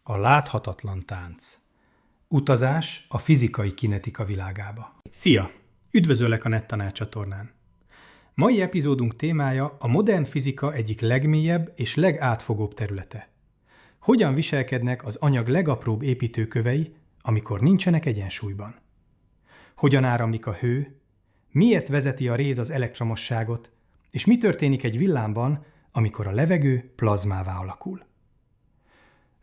A láthatatlan tánc. Utazás a fizikai kinetika világába. Szia! Üdvözöllek a NetTanár csatornán. Mai epizódunk témája a modern fizika egyik legmélyebb és legátfogóbb területe. Hogyan viselkednek az anyag legapróbb építőkövei, amikor nincsenek egyensúlyban? Hogyan áramlik a hő? Miért vezeti a réz az elektromosságot? És mi történik egy villámban, amikor a levegő plazmává alakul?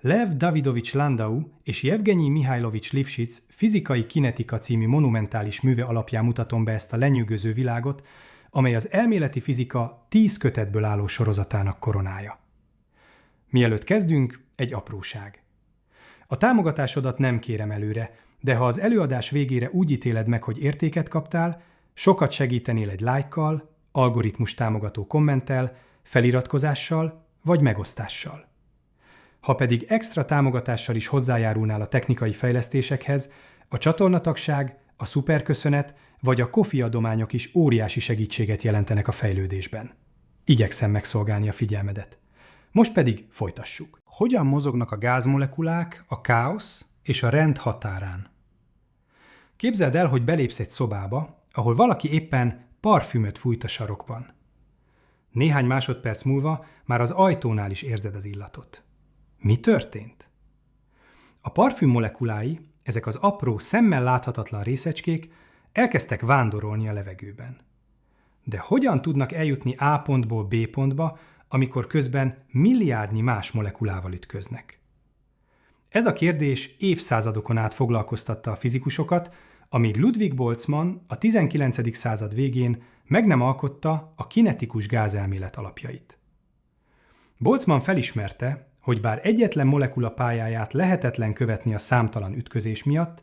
Lev Davidovich Landau és Jevgenyi Mihajlovics Lifshitz Fizikai kinetika című monumentális műve alapján mutatom be ezt a lenyűgöző világot, amely az elméleti fizika 10 kötetből álló sorozatának koronája. Mielőtt kezdünk, egy apróság. A támogatásodat nem kérem előre, de ha az előadás végére úgy ítéled meg, hogy értéket kaptál, sokat segítenél egy lájkkal, algoritmus támogató kommenttel, feliratkozással vagy megosztással. Ha pedig extra támogatással is hozzájárulnál a technikai fejlesztésekhez, a csatornatagság, a szuperköszönet vagy a Ko-fi adományok is óriási segítséget jelentenek a fejlődésben. Igyekszem megszolgálni a figyelmedet. Most pedig folytassuk. Hogyan mozognak a gázmolekulák a káosz és a rend határán? Képzeld el, hogy belépsz egy szobába, ahol valaki éppen parfümöt fújt a sarokban. Néhány másodperc múlva már az ajtónál is érzed az illatot. Mi történt? A parfüm molekulái, ezek az apró, szemmel láthatatlan részecskék elkezdtek vándorolni a levegőben. De hogyan tudnak eljutni A pontból B pontba, amikor közben milliárdnyi más molekulával ütköznek? Ez a kérdés évszázadokon át foglalkoztatta a fizikusokat, amíg Ludwig Boltzmann a 19. század végén meg nem alkotta a kinetikus gázelmélet alapjait. Boltzmann felismerte, hogy bár egyetlen molekula pályáját lehetetlen követni a számtalan ütközés miatt,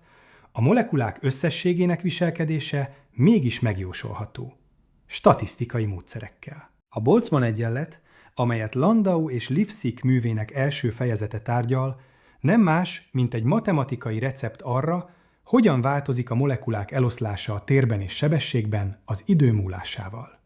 a molekulák összességének viselkedése mégis megjósolható. Statisztikai módszerekkel. A Boltzmann-egyenlet, amelyet Landau és Lifshitz művének első fejezete tárgyal, nem más, mint egy matematikai recept arra, hogyan változik a molekulák eloszlása a térben és sebességben az idő múlásával.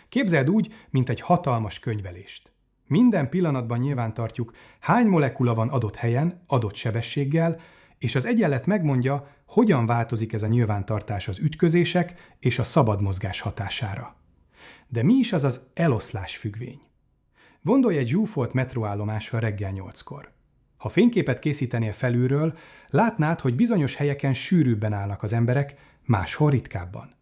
Képzeld úgy, mint egy hatalmas könyvelést. Minden pillanatban nyilvántartjuk, hány molekula van adott helyen, adott sebességgel, és az egyenlet megmondja, hogyan változik ez a nyilvántartás az ütközések és a szabad mozgás hatására. De mi is az az eloszlás függvény? Gondolj egy zsúfolt metróállomásra reggel 8-kor. Ha fényképet készítenél felülről, látnád, hogy bizonyos helyeken sűrűbben állnak az emberek, máshol ritkábban.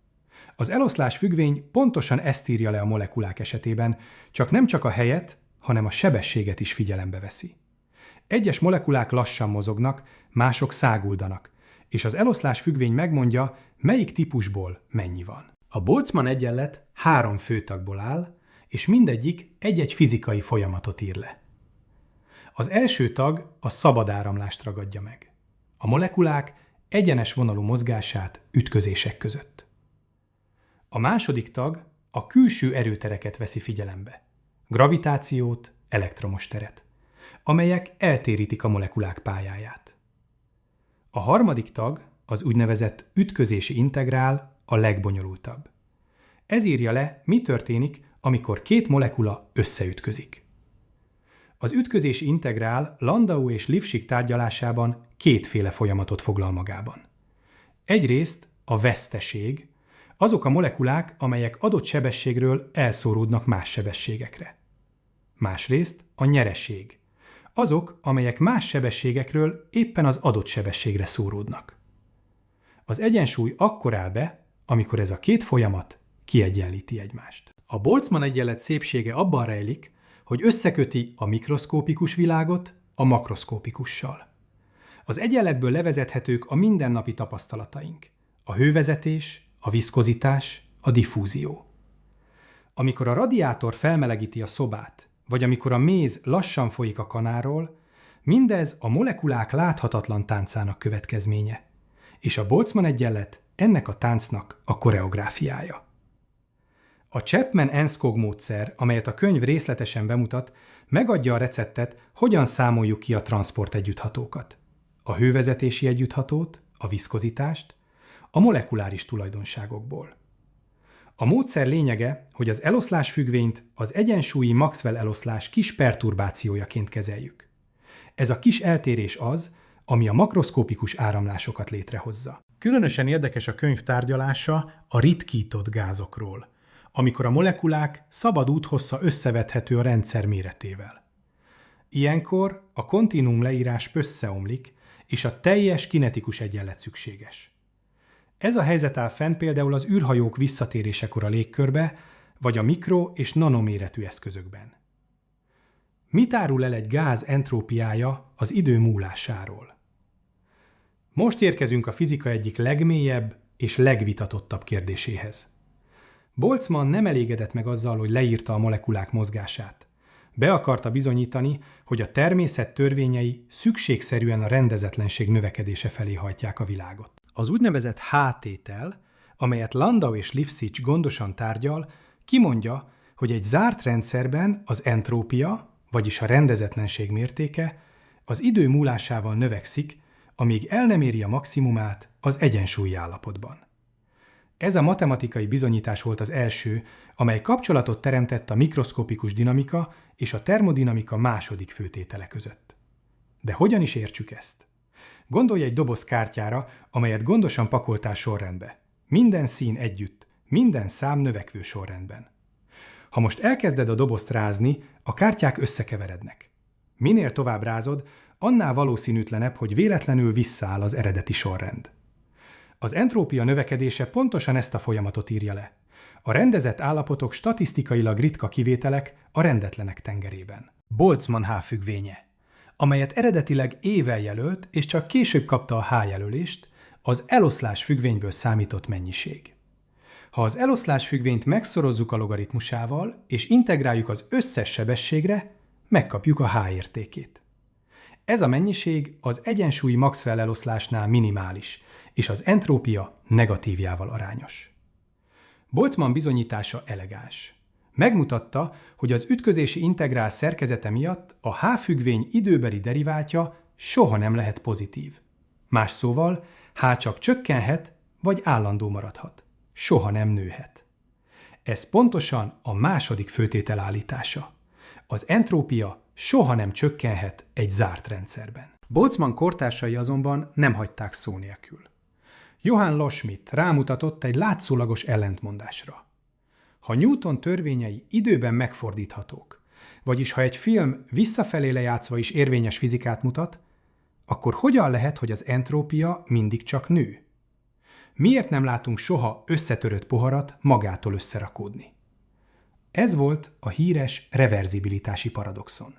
Az eloszlás függvény pontosan ezt írja le a molekulák esetében, csak nem csak a helyet, hanem a sebességet is figyelembe veszi. Egyes molekulák lassan mozognak, mások száguldanak, és az eloszlás függvény megmondja, melyik típusból mennyi van. A Boltzmann-egyenlet 3 főtagból áll, és mindegyik egy-egy fizikai folyamatot ír le. Az első tag a szabad áramlást ragadja meg. A molekulák egyenes vonalú mozgását ütközések között. A második tag a külső erőtereket veszi figyelembe. Gravitációt, elektromos teret, amelyek eltérítik a molekulák pályáját. A harmadik tag, az úgynevezett ütközési integrál, a legbonyolultabb. Ez írja le, mi történik, amikor két molekula összeütközik. Az ütközési integrál Landau és Lifshitz tárgyalásában kétféle folyamatot foglal magában. Egyrészt a veszteség, azok a molekulák, amelyek adott sebességről elszóródnak más sebességekre. Másrészt a nyereség, azok, amelyek más sebességekről éppen az adott sebességre szóródnak. Az egyensúly akkor áll be, amikor ez a két folyamat kiegyenlíti egymást. A Boltzmann-egyenlet szépsége abban rejlik, hogy összeköti a mikroszkópikus világot a makroszkópikussal. Az egyenletből levezethetők a mindennapi tapasztalataink, a hővezetés, a viszkozitás, a diffúzió. Amikor a radiátor felmelegíti a szobát, vagy amikor a méz lassan folyik a kanáról, mindez a molekulák láthatatlan táncának következménye, és a Boltzmann-egyenlet ennek a táncnak a koreográfiája. A Chapman-Enskog módszer, amelyet a könyv részletesen bemutat, megadja a receptet, hogyan számoljuk ki a transzport együtthatókat. A hővezetési együtthatót, a viszkozitást, a molekuláris tulajdonságokból. A módszer lényege, hogy az eloszlás függvényt az egyensúlyi Maxwell eloszlás kis perturbációjaként kezeljük. Ez a kis eltérés az, ami a makroszkópikus áramlásokat létrehozza. Különösen érdekes a könyv tárgyalása a ritkított gázokról, amikor a molekulák szabad úthossza összevethető a rendszer méretével. Ilyenkor a kontinuum leírás összeomlik, és a teljes kinetikus egyenlet szükséges. Ez a helyzet áll fenn például az űrhajók visszatérésekor a légkörbe, vagy a mikro- és nanoméretű eszközökben. Mit árul el egy gáz entrópiája az idő múlásáról? Most érkezünk a fizika egyik legmélyebb és legvitatottabb kérdéséhez. Boltzmann nem elégedett meg azzal, hogy leírta a molekulák mozgását. Be akarta bizonyítani, hogy a természet törvényei szükségszerűen a rendezetlenség növekedése felé hajtják a világot. Az úgynevezett H-tétel, amelyet Landau és Lifshitz gondosan tárgyal, kimondja, hogy egy zárt rendszerben az entrópia, vagyis a rendezetlenség mértéke az idő múlásával növekszik, amíg el nem éri a maximumát az egyensúlyi állapotban. Ez a matematikai bizonyítás volt az első, amely kapcsolatot teremtett a mikroszkopikus dinamika és a termodinamika második főtétele között. De hogyan is értsük ezt? Gondolj egy doboz kártyára, amelyet gondosan pakoltál sorrendbe. Minden szín együtt, minden szám növekvő sorrendben. Ha most elkezded a dobozt rázni, a kártyák összekeverednek. Minél tovább rázod, annál valószínűtlenebb, hogy véletlenül visszaáll az eredeti sorrend. Az entrópia növekedése pontosan ezt a folyamatot írja le. A rendezett állapotok statisztikailag ritka kivételek a rendetlenek tengerében. Boltzmann H-függvénye, amelyet eredetileg E-vel jelölt, és csak később kapta a H jelölést, az eloszlás függvényből számított mennyiség. Ha az eloszlás függvényt megszorozzuk a logaritmusával, és integráljuk az összes sebességre, megkapjuk a H értékét. Ez a mennyiség az egyensúlyi Maxwell eloszlásnál minimális, és az entrópia negatívjával arányos. Boltzmann bizonyítása elegáns. Megmutatta, hogy az ütközési integrál szerkezete miatt a H-függvény időbeli deriváltja soha nem lehet pozitív. Más szóval, H csak csökkenhet, vagy állandó maradhat. Soha nem nőhet. Ez pontosan a második főtétel állítása. Az entrópia soha nem csökkenhet egy zárt rendszerben. Boltzmann kortársai azonban nem hagyták szó nélkül. Johann Loschmidt rámutatott egy látszólagos ellentmondásra. Ha Newton törvényei időben megfordíthatók, vagyis ha egy film visszafelé lejátszva is érvényes fizikát mutat, akkor hogyan lehet, hogy az entrópia mindig csak nő? Miért nem látunk soha összetörött poharat magától összerakódni? Ez volt a híres reverzibilitási paradoxon.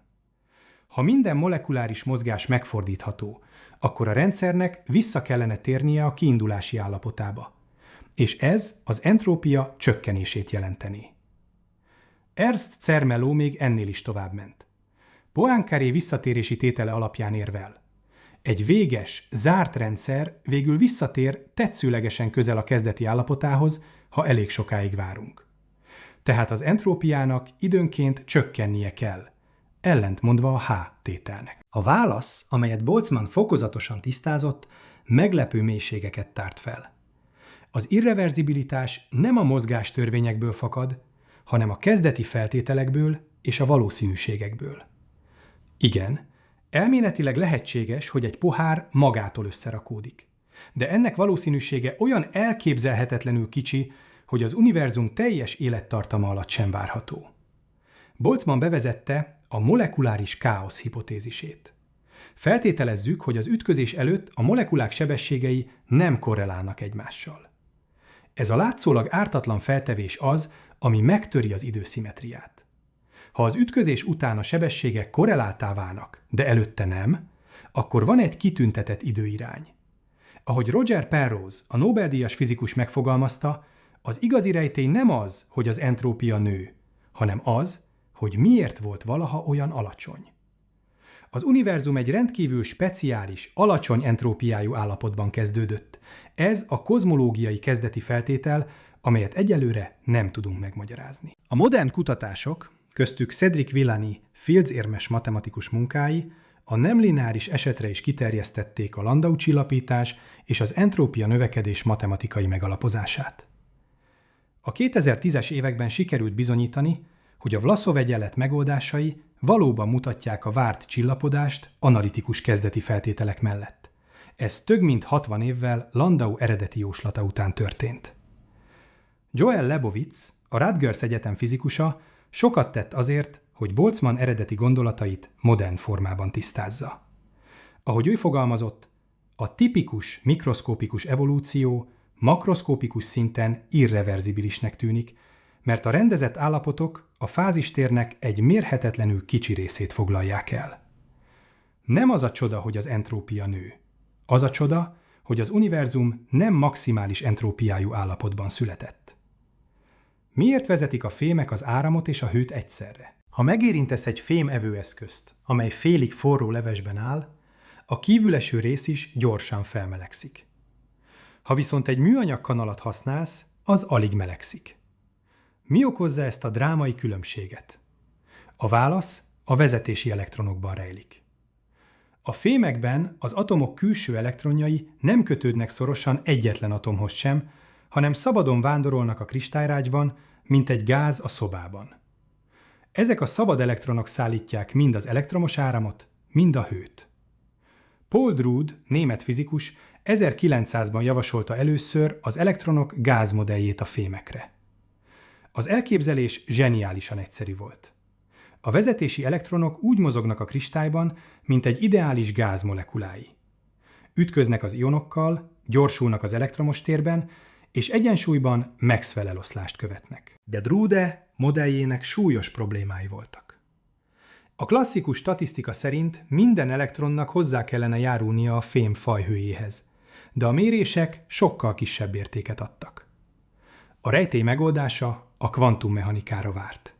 Ha minden molekuláris mozgás megfordítható, akkor a rendszernek vissza kellene térnie a kiindulási állapotába, és ez az entrópia csökkenését jelenteni. Ernst Zermelo még ennél is továbbment. Poincaré visszatérési tétele alapján érvel. Egy véges, zárt rendszer végül visszatér tetszőlegesen közel a kezdeti állapotához, ha elég sokáig várunk. Tehát az entrópiának időnként csökkennie kell, ellentmondva a H-tételnek. A válasz, amelyet Boltzmann fokozatosan tisztázott, meglepő mélységeket tárt fel. Az irreverzibilitás nem a mozgástörvényekből fakad, hanem a kezdeti feltételekből és a valószínűségekből. Igen, elméletileg lehetséges, hogy egy pohár magától összerakódik. De ennek valószínűsége olyan elképzelhetetlenül kicsi, hogy az univerzum teljes élettartama alatt sem várható. Boltzmann bevezette a molekuláris káosz hipotézisét. Feltételezzük, hogy az ütközés előtt a molekulák sebességei nem korrelálnak egymással. Ez a látszólag ártatlan feltevés az, ami megtöri az időszimmetriát. Ha az ütközés után a sebességek korreláltá válnak, de előtte nem, akkor van egy kitüntetett időirány. Ahogy Roger Penrose, a Nobel-díjas fizikus megfogalmazta, az igazi rejtély nem az, hogy az entrópia nő, hanem az, hogy miért volt valaha olyan alacsony. Az univerzum egy rendkívül speciális, alacsony entrópiájú állapotban kezdődött. Ez a kozmológiai kezdeti feltétel, amelyet egyelőre nem tudunk megmagyarázni. A modern kutatások, köztük Cedric Villani Fields-érmes matematikus munkái a nem lineáris esetre is kiterjesztették a Landau-csillapítás és az entrópia növekedés matematikai megalapozását. A 2010-es években sikerült bizonyítani, hogy a Vlasov-egyenlet megoldásai valóban mutatják a várt csillapodást analitikus kezdeti feltételek mellett. Ez több mint 60 évvel Landau eredeti jóslata után történt. Joel Lebowitz, a Rutgers Egyetem fizikusa sokat tett azért, hogy Boltzmann eredeti gondolatait modern formában tisztázza. Ahogy ő fogalmazott, a tipikus mikroszkópikus evolúció makroszkópikus szinten irreverzibilisnek tűnik, mert a rendezett állapotok a fázistérnek egy mérhetetlenül kicsi részét foglalják el. Nem az a csoda, hogy az entrópia nő. Az a csoda, hogy az univerzum nem maximális entrópiájú állapotban született. Miért vezetik a fémek az áramot és a hőt egyszerre? Ha megérintesz egy fémevőeszközt, amely félig forró levesben áll, a kívüleső rész is gyorsan felmelegszik. Ha viszont egy műanyag kanalat használsz, az alig melegszik. Mi okozza ezt a drámai különbséget? A válasz a vezetési elektronokban rejlik. A fémekben az atomok külső elektronjai nem kötődnek szorosan egyetlen atomhoz sem, hanem szabadon vándorolnak a kristályrágyban, mint egy gáz a szobában. Ezek a szabad elektronok szállítják mind az elektromos áramot, mind a hőt. Paul Drude, német fizikus, 1900-ban javasolta először az elektronok gázmodelljét a fémekre. Az elképzelés zseniálisan egyszerű volt. A vezetési elektronok úgy mozognak a kristályban, mint egy ideális gáz molekulái. Ütköznek az ionokkal, gyorsulnak az elektromos térben, és egyensúlyban Maxwell eloszlást követnek. De Drude modelljének súlyos problémái voltak. A klasszikus statisztika szerint minden elektronnak hozzá kellene járulnia a fém fajhőjéhez, de a mérések sokkal kisebb értéket adtak. A rejtély megoldása a kvantummechanikára várt.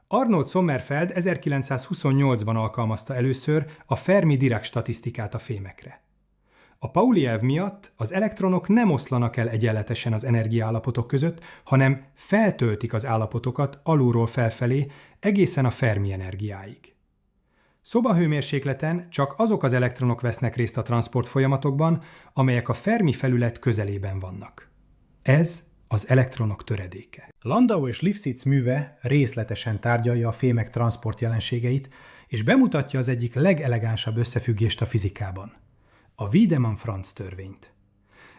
Arnold Sommerfeld 1928-ban alkalmazta először a Fermi-Dirac statisztikát a fémekre. A Pauli elv miatt az elektronok nem oszlanak el egyenletesen az energiaállapotok között, hanem feltöltik az állapotokat alulról felfelé egészen a Fermi energiáig. Szobahőmérsékleten csak azok az elektronok vesznek részt a transport folyamatokban, amelyek a Fermi felület közelében vannak. Ez az elektronok töredéke. Landau és Lifshitz műve részletesen tárgyalja a fémek transport jelenségeit, és bemutatja az egyik legelegánsabb összefüggést a fizikában. A Wiedemann-Franz törvényt.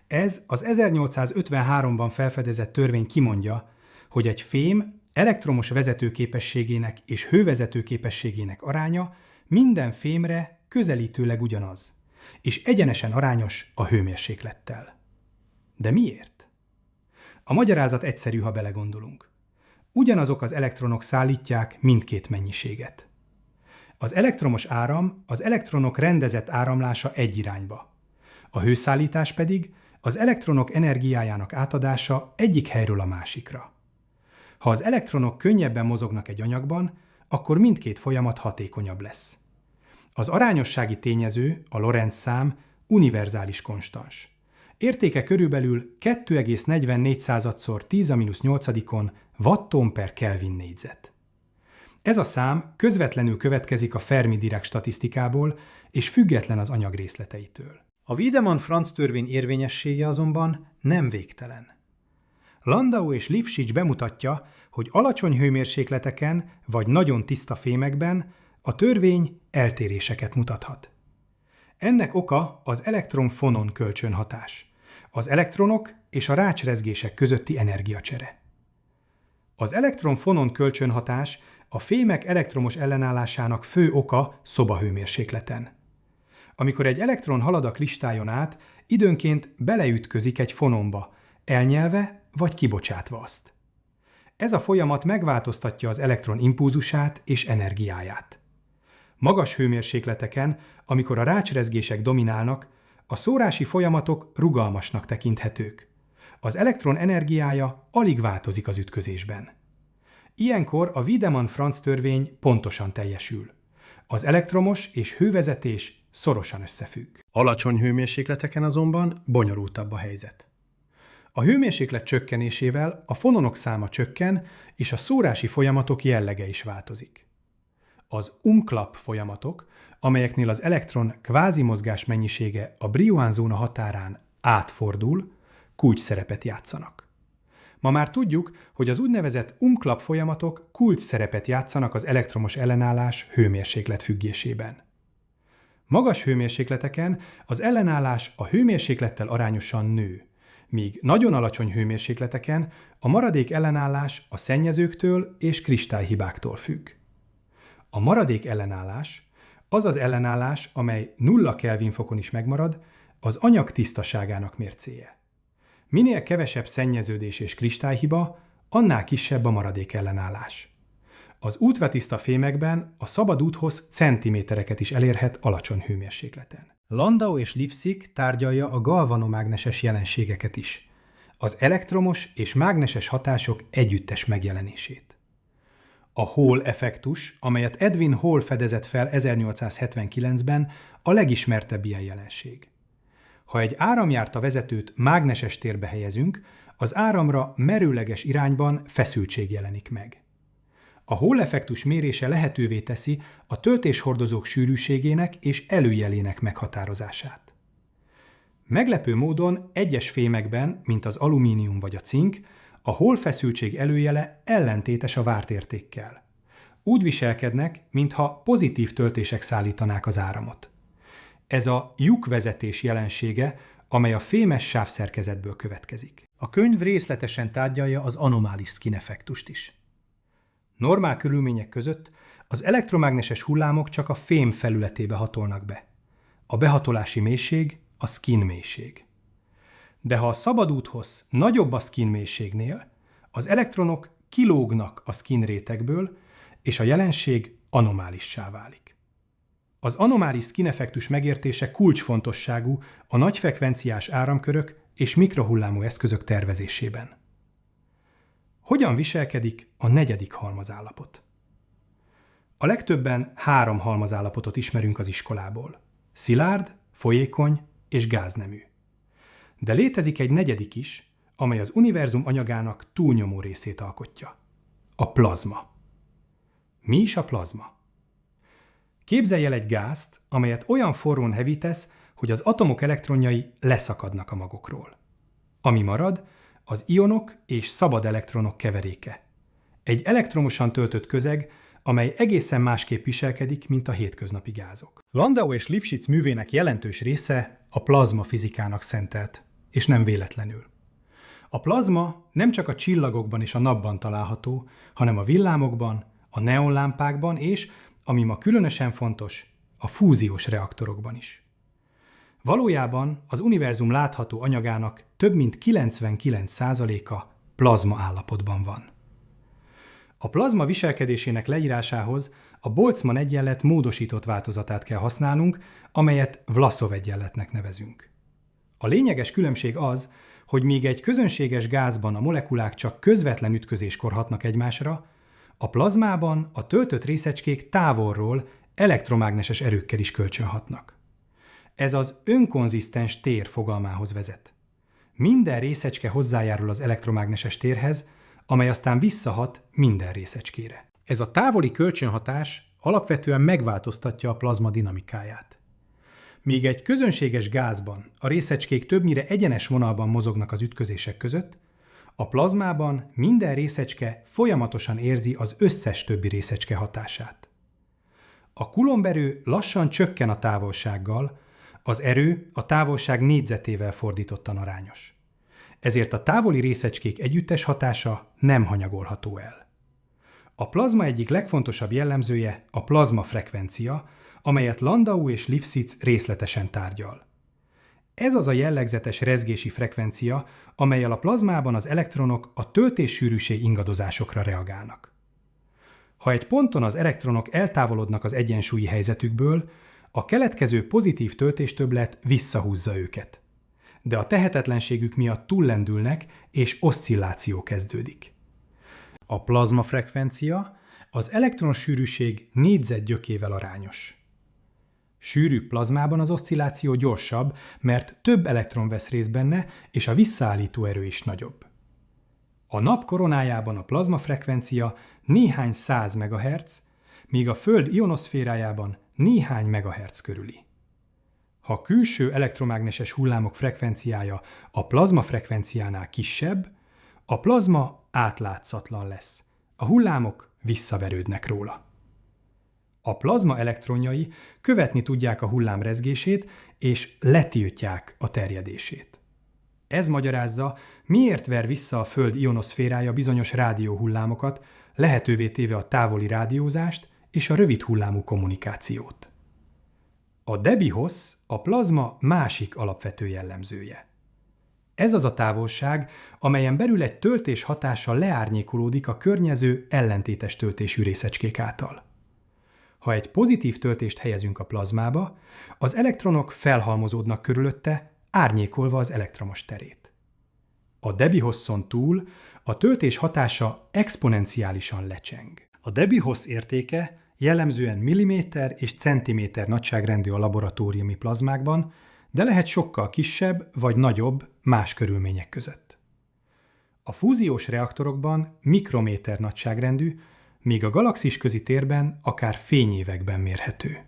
Ez az 1853-ban felfedezett törvény kimondja, hogy egy fém elektromos vezetőképességének és hővezetőképességének aránya minden fémre közelítőleg ugyanaz, és egyenesen arányos a hőmérséklettel. De miért? A magyarázat egyszerű, ha belegondolunk. Ugyanazok az elektronok szállítják mindkét mennyiséget. Az elektromos áram az elektronok rendezett áramlása egy irányba. A hőszállítás pedig az elektronok energiájának átadása egyik helyről a másikra. Ha az elektronok könnyebben mozognak egy anyagban, akkor mindkét folyamat hatékonyabb lesz. Az arányossági tényező, a Lorentz-szám univerzális konstans. Értéke körülbelül 2,44×10⁻8 watton per Kelvin négyzet. Ez a szám közvetlenül következik a Fermi-Dirac statisztikából, és független az anyag részleteitől. A Wiedemann-Franz törvény érvényessége azonban nem végtelen. Landau és Lifshitz bemutatja, hogy alacsony hőmérsékleteken vagy nagyon tiszta fémekben a törvény eltéréseket mutathat. Ennek oka az elektron-fonon kölcsönhatás, az elektronok és a rácsrezgések közötti energiacsere. Az elektron-fonon kölcsönhatás a fémek elektromos ellenállásának fő oka szobahőmérsékleten. Amikor egy elektron halad a kristályon át, időnként beleütközik egy fononba, elnyelve vagy kibocsátva azt. Ez a folyamat megváltoztatja az elektron impulzusát és energiáját. Magas hőmérsékleteken, amikor a rácsrezgések dominálnak, a szórási folyamatok rugalmasnak tekinthetők. Az elektron energiája alig változik az ütközésben. Ilyenkor a Wiedemann-Franz törvény pontosan teljesül. Az elektromos és hővezetés szorosan összefügg. Alacsony hőmérsékleteken azonban bonyolultabb a helyzet. A hőmérséklet csökkenésével a fononok száma csökken, és a szórási folyamatok jellege is változik. Az Umklapp folyamatok, amelyeknél az elektron kvázimozgás mennyisége a Brillouin zóna határán átfordul, kulcsszerepet játszanak. Ma már tudjuk, hogy az úgynevezett umklap folyamatok kulcs szerepet játszanak az elektromos ellenállás hőmérséklet függésében. Magas hőmérsékleteken az ellenállás a hőmérséklettel arányosan nő, míg nagyon alacsony hőmérsékleteken a maradék ellenállás a szennyezőktől és kristályhibáktól függ. A maradék ellenállás az az ellenállás, amely 0 Kelvin fokon is megmarad, az anyag tisztaságának mércéje. Minél kevesebb szennyeződés és kristályhiba, annál kisebb a maradék ellenállás. Az ultratiszta fémekben a szabad úthoz centimétereket is elérhet alacsony hőmérsékleten. Landau és Lifshitz tárgyalja a galvanomágneses jelenségeket is, az elektromos és mágneses hatások együttes megjelenését. A Hall-effektus, amelyet Edwin Hall fedezett fel 1879-ben, a legismertebb ilyen jelenség. Ha egy áramjárta vezetőt mágneses térbe helyezünk, az áramra merőleges irányban feszültség jelenik meg. A Hall-effektus mérése lehetővé teszi a töltéshordozók sűrűségének és előjelének meghatározását. Meglepő módon egyes fémekben, mint az alumínium vagy a cink, a Hall feszültség előjele ellentétes a várt értékkel. Úgy viselkednek, mintha pozitív töltések szállítanák az áramot. Ez a lyukvezetés jelensége, amely a fémes sávszerkezetből következik. A könyv részletesen tárgyalja az anomális skin-effektust is. Normál körülmények között az elektromágneses hullámok csak a fém felületébe hatolnak be. A behatolási mélység a skin mélység. De ha a szabad úthossz nagyobb a skin mélységnél, az elektronok kilógnak a skin rétegből, és a jelenség anomálissá válik. Az anomális skin-effektus megértése kulcsfontosságú a nagyfrekvenciás áramkörök és mikrohullámú eszközök tervezésében. Hogyan viselkedik a negyedik halmazállapot? A legtöbben 3 halmazállapotot ismerünk az iskolából. Szilárd, folyékony és gáznemű. De létezik egy negyedik is, amely az univerzum anyagának túlnyomó részét alkotja. A plazma. Mi is a plazma? Képzelj el egy gázt, amelyet olyan forrón hevítesz, hogy az atomok elektronjai leszakadnak a magokról. Ami marad, az ionok és szabad elektronok keveréke. Egy elektromosan töltött közeg, amely egészen másképp viselkedik, mint a hétköznapi gázok. Landau és Lifshitz művének jelentős része a plazma fizikának szentelt, és nem véletlenül. A plazma nem csak a csillagokban és a napban található, hanem a villámokban, a neonlámpákban és, ami ma különösen fontos, a fúziós reaktorokban is. Valójában az univerzum látható anyagának több mint 99%-a plazma állapotban van. A plazma viselkedésének leírásához a Boltzmann-egyenlet módosított változatát kell használnunk, amelyet Vlasov-egyenletnek nevezünk. A lényeges különbség az, hogy míg egy közönséges gázban a molekulák csak közvetlen ütközéskor hatnak egymásra, a plazmában a töltött részecskék távolról elektromágneses erőkkel is kölcsönhatnak. Ez az önkonzisztens tér fogalmához vezet. Minden részecske hozzájárul az elektromágneses térhez, amely aztán visszahat minden részecskére. Ez a távoli kölcsönhatás alapvetően megváltoztatja a plazma dinamikáját. Míg egy közönséges gázban a részecskék többnyire egyenes vonalban mozognak az ütközések között, a plazmában minden részecske folyamatosan érzi az összes többi részecske hatását. A Coulomb-erő lassan csökken a távolsággal, az erő a távolság négyzetével fordítottan arányos. Ezért a távoli részecskék együttes hatása nem hanyagolható el. A plazma egyik legfontosabb jellemzője a plazmafrekvencia, amelyet Landau és Lifshitz részletesen tárgyal. Ez az a jellegzetes rezgési frekvencia, amellyel a plazmában az elektronok a töltéssűrűség ingadozásokra reagálnak. Ha egy ponton az elektronok eltávolodnak az egyensúlyi helyzetükből, a keletkező pozitív töltéstöbblet visszahúzza őket. De a tehetetlenségük miatt túllendülnek, és oszcilláció kezdődik. A plazmafrekvencia az elektronsűrűség négyzetgyökével arányos. Sűrű plazmában az oszcilláció gyorsabb, mert több elektron vesz részt benne, és a visszaállító erő is nagyobb. A nap koronájában a plazmafrekvencia néhány 100 MHz, míg a Föld ionoszférájában néhány megahertz körüli. Ha a külső elektromágneses hullámok frekvenciája a plazmafrekvenciánál kisebb, A plazma átlátszatlan lesz. A hullámok visszaverődnek róla. A plazma elektronjai követni tudják a hullám rezgését, és letiltják a terjedését. Ez magyarázza, miért ver vissza a Föld ionoszférája bizonyos rádióhullámokat, lehetővé téve a távoli rádiózást és a rövid hullámú kommunikációt. A Debye-hossz a plazma másik alapvető jellemzője. Ez az a távolság, amelyen belül egy töltés hatása leárnyékolódik a környező ellentétes töltésű részecskék által. Ha egy pozitív töltést helyezünk a plazmába, az elektronok felhalmozódnak körülötte, árnyékolva az elektromos terét. A Debye-hosszon túl a töltés hatása exponenciálisan lecseng. A Debye-hossz értéke jellemzően milliméter és centiméter nagyságrendű a laboratóriumi plazmákban, de lehet sokkal kisebb vagy nagyobb más körülmények között. A fúziós reaktorokban mikrométer nagyságrendű, míg a galaxisközi térben akár fényévekben mérhető.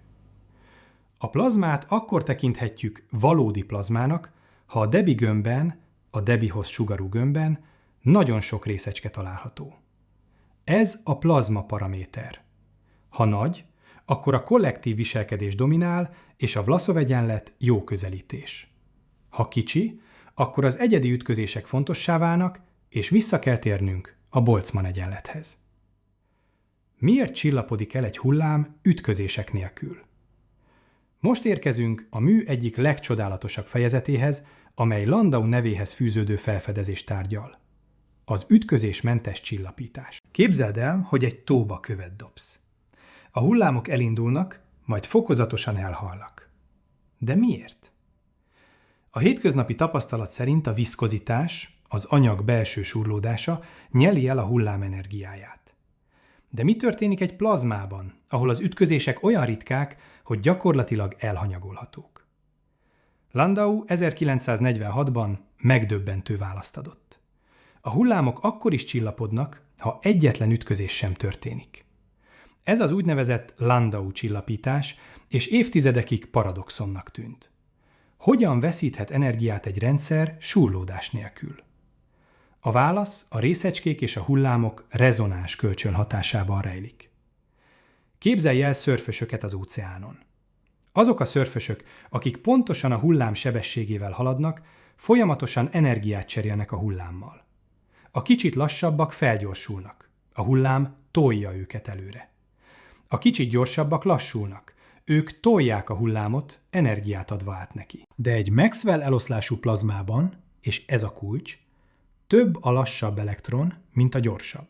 A plazmát akkor tekinthetjük valódi plazmának, ha a Debye gömbben, a Debye-hossz sugarú gömbben nagyon sok részecske található. Ez a plazma paraméter. Ha nagy, akkor a kollektív viselkedés dominál, és a Vlasov-egyenlet jó közelítés. Ha kicsi, akkor az egyedi ütközések fontossá válnak, és vissza kell térnünk a Boltzmann-egyenlethez. Miért csillapodik el egy hullám ütközések nélkül? Most érkezünk a mű egyik legcsodálatosabb fejezetéhez, amely Landau nevéhez fűződő felfedezést tárgyal. Az ütközésmentes csillapítás. Képzeld el, hogy egy tóba követ dobsz. A hullámok elindulnak, majd fokozatosan elhalnak. De miért? A hétköznapi tapasztalat szerint a viszkozitás, az anyag belső surlódása nyeli el a hullám energiáját. De mi történik egy plazmában, ahol az ütközések olyan ritkák, hogy gyakorlatilag elhanyagolhatók? Landau 1946-ban megdöbbentő választ adott. A hullámok akkor is csillapodnak, ha egyetlen ütközés sem történik. Ez az úgynevezett Landau csillapítás, és évtizedekig paradoxonnak tűnt. Hogyan veszíthet energiát egy rendszer surlódás nélkül? A válasz a részecskék és a hullámok rezonáns kölcsönhatásában rejlik. Képzelj el szörfösöket az óceánon. Azok a szörfösök, akik pontosan a hullám sebességével haladnak, folyamatosan energiát cserélnek a hullámmal. A kicsit lassabbak felgyorsulnak. A hullám tolja őket előre. A kicsit gyorsabbak lassulnak. Ők tolják a hullámot, energiát adva át neki. De egy Maxwell eloszlású plazmában, és ez a kulcs, több a lassabb elektron, mint a gyorsabb.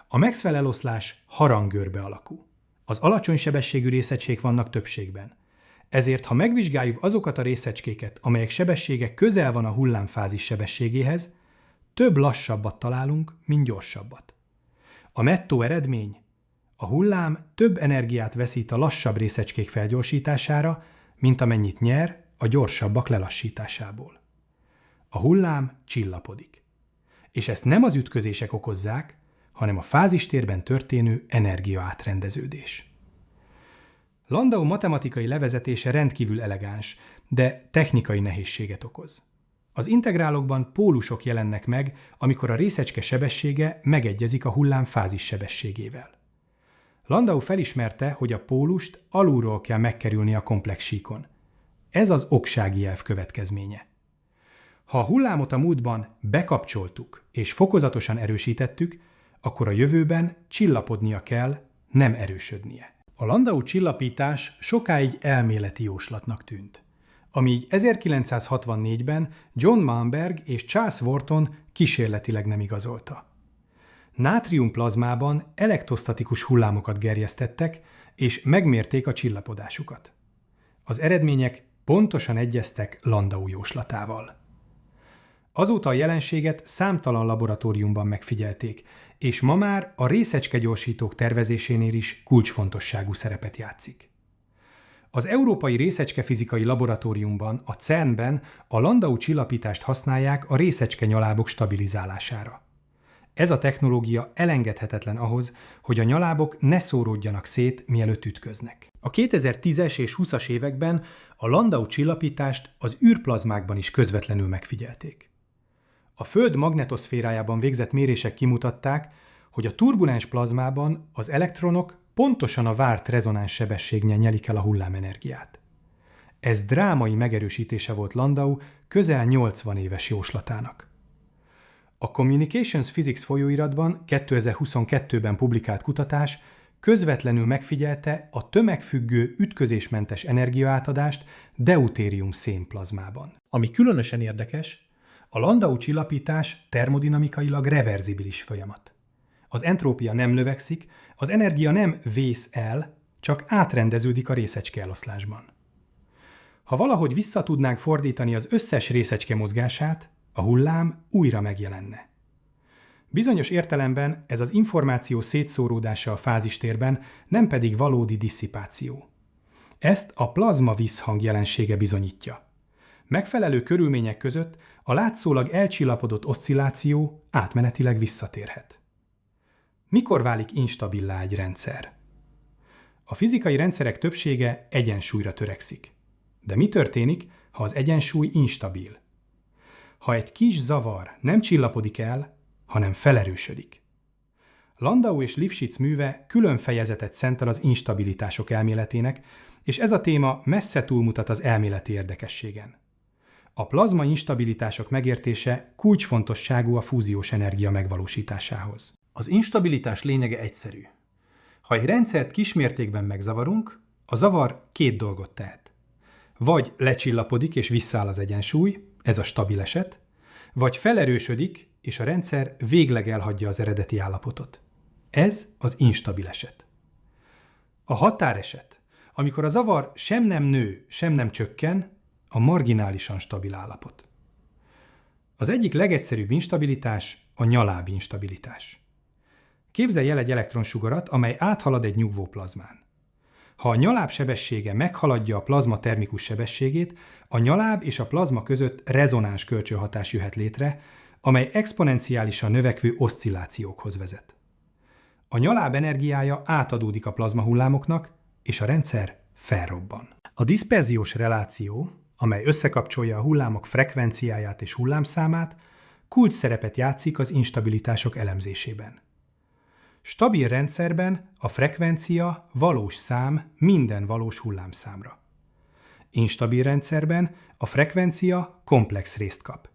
A Maxwell eloszlás haranggörbe alakú. Az alacsony sebességű részecskék vannak többségben. Ezért, ha megvizsgáljuk azokat a részecskéket, amelyek sebessége közel van a hullámfázis sebességéhez, több lassabbat találunk, mint gyorsabbat. A nettó eredmény: a hullám több energiát veszít a lassabb részecskék felgyorsítására, mint amennyit nyer a gyorsabbak lelassításából. A hullám csillapodik. És ezt nem az ütközések okozzák, hanem a fázistérben történő energiaátrendeződés. Landau matematikai levezetése rendkívül elegáns, de technikai nehézséget okoz. Az integrálokban pólusok jelennek meg, amikor a részecske sebessége megegyezik a hullám fázis sebességével. Landau felismerte, hogy a pólust alulról kell megkerülni a komplex síkon. Ez az oksági elv következménye. Ha a hullámot a múltban bekapcsoltuk és fokozatosan erősítettük, akkor a jövőben csillapodnia kell, nem erősödnie. A Landau csillapítás sokáig elméleti jóslatnak tűnt, amíg 1964-ben John Malmberg és Charles Wharton kísérletileg nem igazolta. Nátriumplazmában elektrostatikus hullámokat gerjesztettek, és megmérték a csillapodásukat. Az eredmények pontosan egyeztek Landau jóslatával. Azóta a jelenséget számtalan laboratóriumban megfigyelték, és ma már a részecskegyorsítók tervezésénél is kulcsfontosságú szerepet játszik. Az Európai Részecskefizikai Laboratóriumban, a CERN-ben a Landau csillapítást használják a részecske-nyalábok stabilizálására. Ez a technológia elengedhetetlen ahhoz, hogy a nyalábok ne szóródjanak szét, mielőtt ütköznek. A 2010-es és 20-as években a Landau csillapítást az űrplazmákban is közvetlenül megfigyelték. A Föld magnetoszférájában végzett mérések kimutatták, hogy a turbulens plazmában az elektronok pontosan a várt rezonáns sebességgel nyelik el a hullámenergiát. Ez drámai megerősítése volt Landau közel 80 éves jóslatának. A Communications Physics folyóiratban 2022-ben publikált kutatás közvetlenül megfigyelte a tömegfüggő, ütközésmentes energiaátadást deutérium-szén plazmában. Ami különösen érdekes, a Landau csillapítás termodinamikailag reverzibilis folyamat. Az entrópia nem növekszik, az energia nem vész el, csak átrendeződik a részecske eloszlásban. Ha valahogy vissza tudnánk fordítani az összes részecske mozgását, a hullám újra megjelenne. Bizonyos értelemben ez az információ szétszóródása a fázistérben, nem pedig valódi disszipáció. Ezt a plazma visszhang jelensége bizonyítja. Megfelelő körülmények között a látszólag elcsillapodott oszcilláció átmenetileg visszatérhet. Mikor válik instabilá egy rendszer? A fizikai rendszerek többsége egyensúlyra törekszik. De mi történik, ha az egyensúly instabil? Ha egy kis zavar nem csillapodik el, hanem felerősödik. Landau és Lifshitz műve külön fejezetet szentel az instabilitások elméletének, és ez a téma messze túlmutat az elméleti érdekességen. A plazma instabilitások megértése kulcsfontosságú a fúziós energia megvalósításához. Az instabilitás lényege egyszerű. Ha egy rendszert kismértékben megzavarunk, a zavar két dolgot tehet. Vagy lecsillapodik és visszaáll az egyensúly, ez a stabil eset, vagy felerősödik, és a rendszer végleg elhagyja az eredeti állapotot. Ez az instabil eset. A határeset, amikor a zavar sem nem nő, sem nem csökken, a marginálisan stabil állapot. Az egyik legegyszerűbb instabilitás a nyaláb instabilitás. Képzelj el egy elektronsugarat, amely áthalad egy nyugvó plazmán. Ha a nyaláb sebessége meghaladja a plazma termikus sebességét, a nyaláb és a plazma között rezonáns kölcsönhatás jöhet létre, amely exponenciálisan növekvő oszcillációkhoz vezet. A nyaláb energiája átadódik a plazmahullámoknak, és a rendszer felrobban. A diszperziós reláció, amely összekapcsolja a hullámok frekvenciáját és hullámszámát, kulcs szerepet játszik az instabilitások elemzésében. Stabil rendszerben a frekvencia valós szám minden valós hullámszámra. Instabil rendszerben a frekvencia komplex részt kap.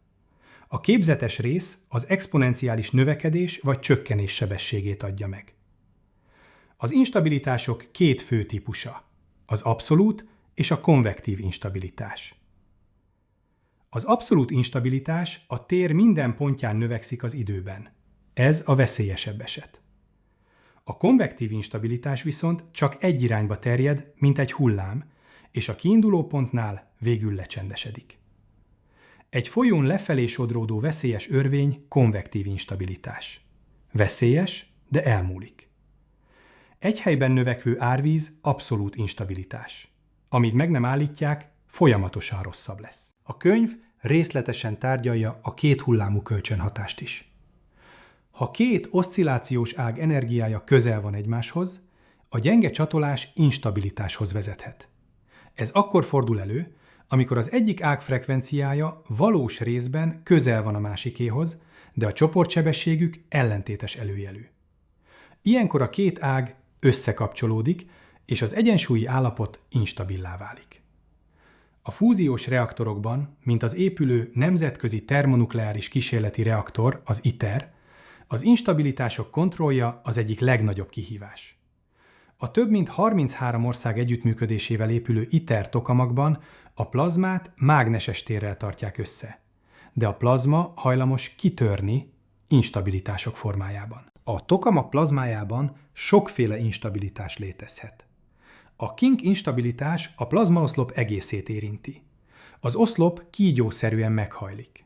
A képzetes rész az exponenciális növekedés vagy csökkenés sebességét adja meg. Az instabilitások két fő típusa, az abszolút és a konvektív instabilitás. Az abszolút instabilitás a tér minden pontján növekszik az időben. Ez a veszélyesebb eset. A konvektív instabilitás viszont csak egy irányba terjed, mint egy hullám, és a kiinduló pontnál végül lecsendesedik. Egy folyón lefelé sodródó veszélyes örvény konvektív instabilitás. Veszélyes, de elmúlik. Egy helyben növekvő árvíz abszolút instabilitás. Amíg meg nem állítják, folyamatosan rosszabb lesz. A könyv részletesen tárgyalja a két hullámú kölcsönhatást is. Ha két oszcillációs ág energiája közel van egymáshoz, a gyenge csatolás instabilitáshoz vezethet. Ez akkor fordul elő, amikor az egyik ág frekvenciája valós részben közel van a másikéhoz, de a csoportsebességük ellentétes előjelű. Ilyenkor a két ág összekapcsolódik, és az egyensúlyi állapot instabilá válik. A fúziós reaktorokban, mint az épülő Nemzetközi Termonukleáris Kísérleti Reaktor, az ITER, az instabilitások kontrollja az egyik legnagyobb kihívás. A több mint 33 ország együttműködésével épülő ITER tokamakban a plazmát mágneses térrel tartják össze, de a plazma hajlamos kitörni instabilitások formájában. A tokamak plazmájában sokféle instabilitás létezhet. A kink instabilitás a plazmaoszlop egészét érinti. Az oszlop kígyószerűen meghajlik.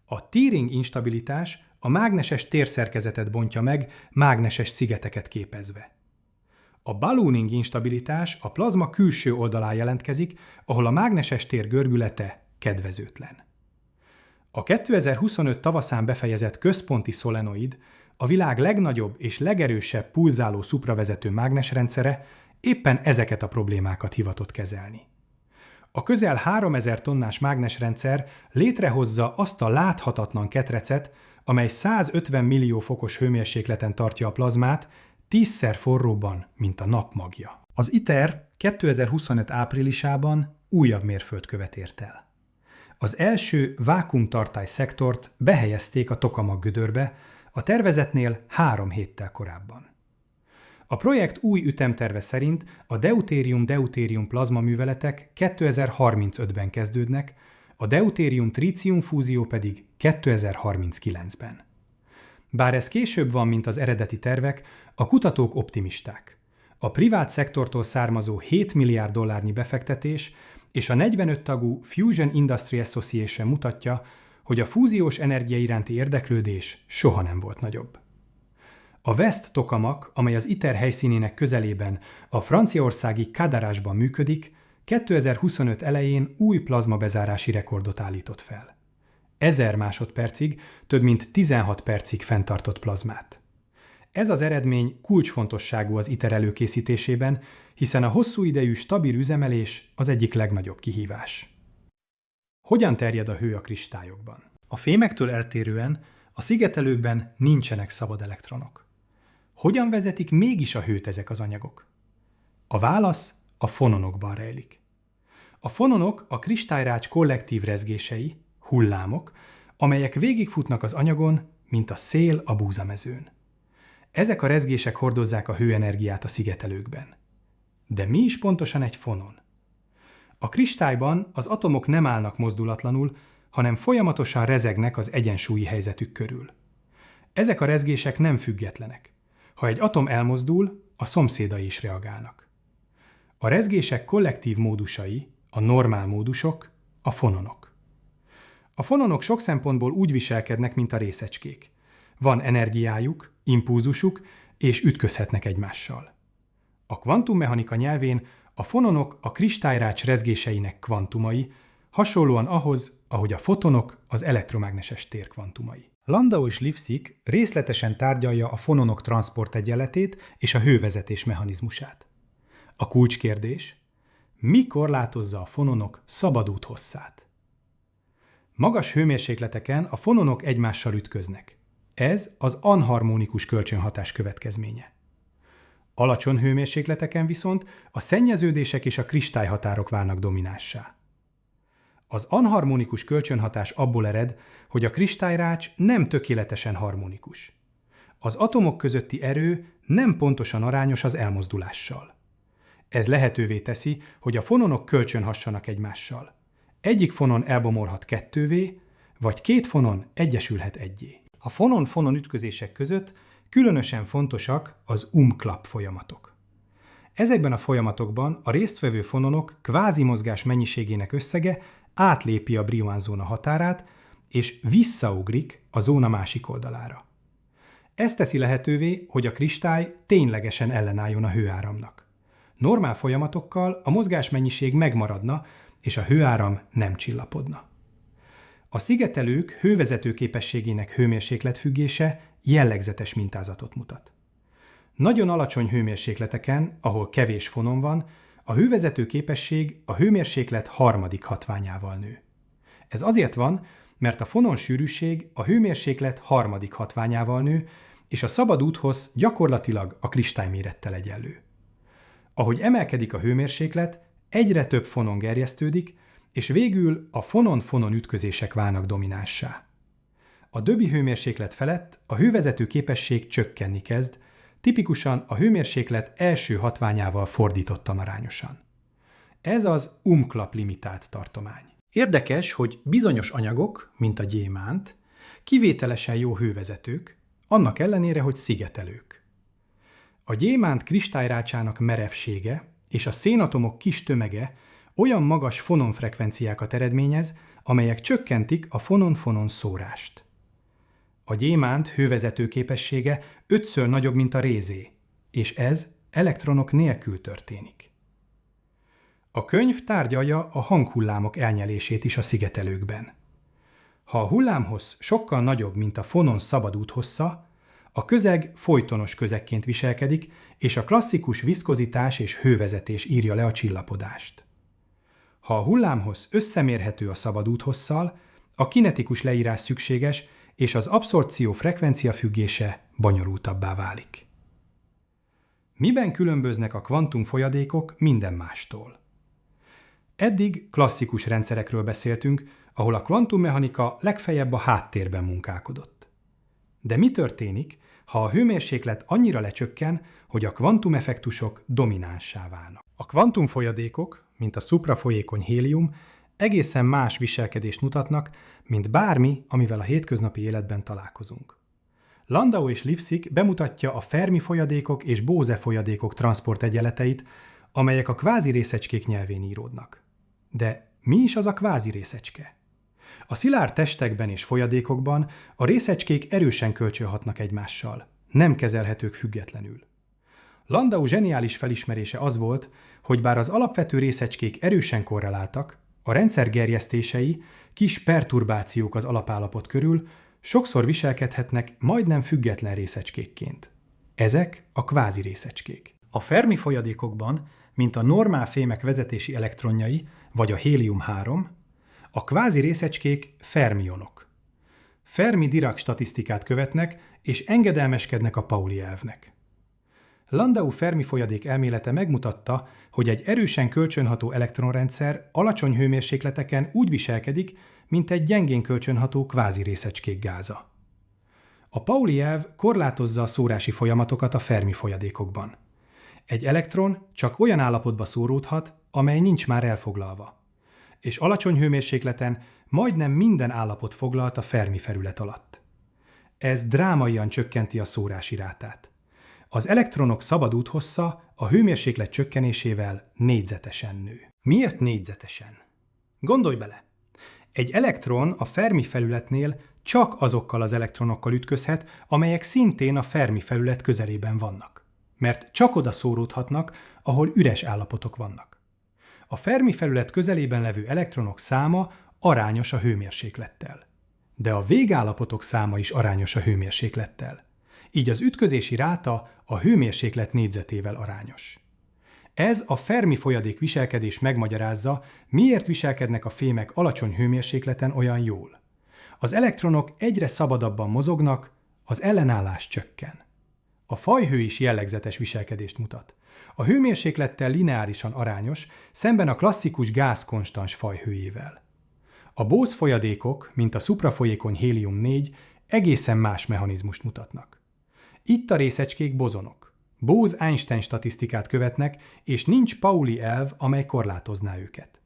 A tearing instabilitás a mágneses térszerkezetet bontja meg, mágneses szigeteket képezve. A ballooning instabilitás a plazma külső oldalán jelentkezik, ahol a mágneses tér görbülete kedvezőtlen. A 2025 tavaszán befejezett központi szolenoid, a világ legnagyobb és legerősebb pulzáló szupravezető mágnesrendszere éppen ezeket a problémákat hivatott kezelni. A közel 3000 tonnás mágnesrendszer létrehozza azt a láthatatlan ketrecet, amely 150 millió fokos hőmérsékleten tartja a plazmát, 10-szer forróbban, mint a nap magja. Az ITER 2025 áprilisában újabb mérföldkövet ért el. Az első vákuumtartály szektort behelyezték a tokamak gödörbe, a tervezetnél 3 héttel korábban. A projekt új ütemterve szerint a deutérium-deutérium plazmaműveletek 2035-ben kezdődnek, a deutérium-trícium fúzió pedig 2039-ben. Bár ez később van, mint az eredeti tervek, a kutatók optimisták. A privát szektortól származó 7 milliárd dollárnyi befektetés és a 45 tagú Fusion Industry Association mutatja, hogy a fúziós energia iránti érdeklődés soha nem volt nagyobb. A West Tokamak, amely az ITER helyszínének közelében a franciaországi Cadarasban működik, 2025 elején új plazmabezárási rekordot állított fel. 1000 másodpercig, több mint 16 percig fenntartott plazmát. Ez az eredmény kulcsfontosságú az ITER előkészítésében, hiszen a hosszú idejű stabil üzemelés az egyik legnagyobb kihívás. Hogyan terjed a hő a kristályokban? A fémektől eltérően a szigetelőkben nincsenek szabad elektronok. Hogyan vezetik mégis a hőt ezek az anyagok? A válasz a fononokban rejlik. A fononok a kristályrács kollektív rezgései, hullámok, amelyek végigfutnak az anyagon, mint a szél a búzamezőn. Ezek a rezgések hordozzák a hőenergiát a szigetelőkben. De mi is pontosan egy fonon? A kristályban az atomok nem állnak mozdulatlanul, hanem folyamatosan rezegnek az egyensúlyi helyzetük körül. Ezek a rezgések nem függetlenek. Ha egy atom elmozdul, a szomszédai is reagálnak. A rezgések kollektív módusai, a normál módusok, a fononok. A fononok sok szempontból úgy viselkednek, mint a részecskék. Van energiájuk, impulzusuk, és ütközhetnek egymással. A kvantummechanika nyelvén a fononok a kristályrács rezgéseinek kvantumai, hasonlóan ahhoz, ahogy a fotonok az elektromágneses tér kvantumai. Landau és Lipszik részletesen tárgyalja a fononok transzportegyenletét és a hővezetés mechanizmusát. A kulcskérdés: mi korlátozza a fononok szabad úthosszát? Magas hőmérsékleteken a fononok egymással ütköznek. Ez az anharmonikus kölcsönhatás következménye. Alacsony hőmérsékleteken viszont a szennyeződések és a kristályhatárok válnak dominánsá. Az anharmonikus kölcsönhatás abból ered, hogy a kristályrács nem tökéletesen harmonikus. Az atomok közötti erő nem pontosan arányos az elmozdulással. Ez lehetővé teszi, hogy a fononok kölcsönhassanak egymással. Egyik fonon elbomolhat kettővé, vagy két fonon egyesülhet egyé. A fonon-fonon ütközések között különösen fontosak az umklapp folyamatok. Ezekben a folyamatokban a résztvevő fononok kvázimozgás mennyiségének összege átlépi a Brillouin-zóna határát, és visszaugrik a zóna másik oldalára. Ez teszi lehetővé, hogy a kristály ténylegesen ellenálljon a hőáramnak. Normál folyamatokkal a mozgásmennyiség megmaradna, és a hőáram nem csillapodna. A szigetelők hővezető képességének hőmérsékletfüggése jellegzetes mintázatot mutat. Nagyon alacsony hőmérsékleteken, ahol kevés fonon van, a hővezető képesség a hőmérséklet harmadik hatványával nő. Ez azért van, mert a fonon sűrűség a hőmérséklet harmadik hatványával nő, és a szabad úthossz gyakorlatilag a kristálymérettel egyenlő. Ahogy emelkedik a hőmérséklet, egyre több fonon gerjesztődik, és végül a fonon-fonon ütközések válnak dominánssá. A Döbby hőmérséklet felett a hővezető képesség csökkenni kezd, tipikusan a hőmérséklet első hatványával fordítottan arányosan. Ez az umklapp limitált tartomány. Érdekes, hogy bizonyos anyagok, mint a gyémánt, kivételesen jó hővezetők, annak ellenére, hogy szigetelők. A gyémánt kristályrácsának merevsége és a szénatomok kis tömege olyan magas fononfrekvenciákat eredményez, amelyek csökkentik a fonon-fonon szórást. A gyémánt hővezető képessége 5-ször nagyobb, mint a rézé, és ez elektronok nélkül történik. A könyv tárgyalja a hanghullámok elnyelését is a szigetelőkben. Ha a hullámhossz sokkal nagyobb, mint a fonon szabad úthossza, a közeg folytonos közegként viselkedik, és a klasszikus viszkozitás és hővezetés írja le a csillapodást. Ha a hullámhossz összemérhető a szabad úthosszal, a kinetikus leírás szükséges, és az abszorpció frekvencia függése bonyolultabbá válik. Miben különböznek a kvantumfolyadékok minden mástól? Eddig klasszikus rendszerekről beszéltünk, ahol a kvantummechanika legfeljebb a háttérben munkálkodott. De mi történik, ha a hőmérséklet annyira lecsökken, hogy a kvantumeffektusok dominánssá válnak? A kvantumfolyadékok, mint a szuprafolyékony hélium, egészen más viselkedést mutatnak, mint bármi, amivel a hétköznapi életben találkozunk. Landau és Lipszig bemutatja a Fermi folyadékok és Bose folyadékok transzportegyenleteit, amelyek a kvázirészecskék nyelvén íródnak. De mi is az a kvázirésecske? A szilárd testekben és folyadékokban a részecskék erősen kölcsönhatnak egymással, nem kezelhetők függetlenül. Landau zseniális felismerése az volt, hogy bár az alapvető részecskék erősen korreláltak, a rendszer gerjesztései, kis perturbációk az alapállapot körül sokszor viselkedhetnek majdnem független részecskékként. Ezek a kvázirészecskék. A Fermi folyadékokban, mint a normál fémek vezetési elektronjai, vagy a hélium-3, a kvázirészecskék fermionok. Fermi-Dirac statisztikát követnek, és engedelmeskednek a Pauli elvnek. Landau Fermi folyadék elmélete megmutatta, hogy egy erősen kölcsönható elektronrendszer alacsony hőmérsékleteken úgy viselkedik, mint egy gyengén kölcsönható kvázirészecskék gáza. A Pauli elv korlátozza a szórási folyamatokat a Fermi folyadékokban. Egy elektron csak olyan állapotba szóródhat, amely nincs már elfoglalva, és alacsony hőmérsékleten majdnem minden állapot foglalt a Fermi felület alatt. Ez drámaian csökkenti a szórási rátát. Az elektronok szabad úthossza a hőmérséklet csökkenésével négyzetesen nő. Miért négyzetesen? Gondolj bele! Egy elektron a Fermi felületnél csak azokkal az elektronokkal ütközhet, amelyek szintén a Fermi felület közelében vannak, mert csak oda szóródhatnak, ahol üres állapotok vannak. A Fermi felület közelében levő elektronok száma arányos a hőmérséklettel. De a végállapotok száma is arányos a hőmérséklettel. Így az ütközési ráta a hőmérséklet négyzetével arányos. Ez a Fermi folyadék viselkedés megmagyarázza, miért viselkednek a fémek alacsony hőmérsékleten olyan jól. Az elektronok egyre szabadabban mozognak, az ellenállás csökken. A fajhő is jellegzetes viselkedést mutat. A hőmérséklettel lineárisan arányos, szemben a klasszikus gáz konstans fajhőjével. A Bose folyadékok, mint a szuprafolyékony hélium-4, egészen más mechanizmust mutatnak. Itt a részecskék bozonok. Bose-Einstein statisztikát követnek, és nincs Pauli elv, amely korlátozná őket.